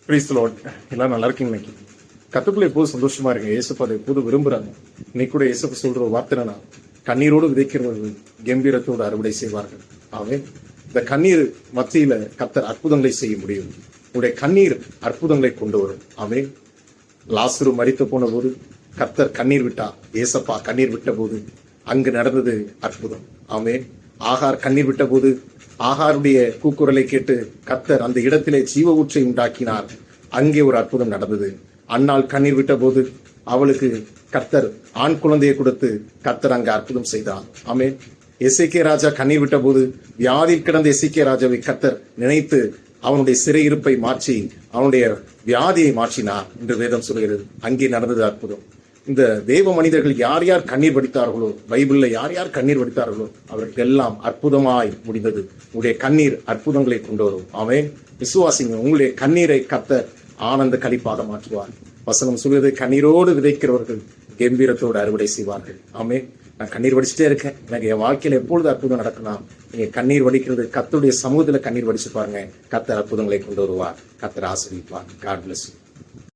Praise the Lord. எல்லாம் நல்லா இருக்கீங்க. இன்னைக்கு கத்துக்குள்ள எப்போது சந்தோஷமா இருக்கு. ஏசப்பா அதை எப்போது விரும்புறாங்க. இன்னைக்கு கூட ஏசப்பா சொல்ற ஒரு வார்த்தை என்னன்னா, கண்ணீரோடு விதைக்கிறவர்கள் கம்பீரத்தோடு அறுவடை செய்வார்கள். ஆவே இந்த கண்ணீர் மத்தியில கர்த்தர் அற்புதங்களை செய்ய முடியும். உங்களுடைய கண்ணீர் அற்புதங்களை கொண்டு வரும். ஆவே லாசரு மரித்து போன போது கர்த்தர் கண்ணீர் விட்டா, ஏசப்பா கண்ணீர் விட்ட போது அங்கு நடந்தது அற்புதம். ஆவே ஆகார் கண்ணீர் விட்ட போது ஆகாருடைய கூக்குரலை கேட்டு கர்த்தர் அந்த இடத்திலே ஜீவ ஊற்றை உண்டாக்கினார். அங்கே ஒரு அற்புதம் நடந்தது. அன்னாள் கண்ணீர் விட்ட போது அவளுக்கு கர்த்தர் ஆண் குழந்தையை கொடுத்து கர்த்தர் அங்கே அற்புதம் செய்தார். ஆமே எசேக்கியா ராஜா கண்ணீர் விட்ட போது வியாதியில் கிடந்த எசேக்கியா ராஜாவை கர்த்தர் நினைத்து அவனுடைய சிறையிருப்பை மாற்றி அவனுடைய வியாதியை மாற்றினார் என்று வேதம் சொல்கிறது. அங்கே நடந்தது அற்புதம். இந்த தேவ மனிதர்கள் யார் யார் கண்ணீர் வடித்தார்களோ, பைபிள்ல யார் யார் கண்ணீர் வடித்தார்களோ அவருக்கு எல்லாம் அற்புதமாய் முடிந்தது. உங்களுடைய கண்ணீர் அற்புதங்களை கொண்டு வரும். அவன் விசுவாசிங்க, உங்களுடைய கண்ணீரை கர்த்தர் ஆனந்த களிப்பாக மாற்றுவார். வசனம் சொல்வது, கண்ணீரோடு விதைக்கிறவர்கள் கம்பீரத்தோடு அறுவடை செய்வார்கள். ஆமே நான் கண்ணீர் வடிச்சுட்டே இருக்கேன், எனக்கு என் வாழ்க்கையில எப்பொழுது அற்புதம் நடக்கலாம். நீங்க கண்ணீர் வடிக்கிறது கர்த்தருடைய சமூகத்துல கண்ணீர் வடிச்சு பாருங்க, கர்த்தர் அற்புதங்களை கொண்டு வருவார். கர்த்தர் ஆசீர்வதிப்பார். God bless you.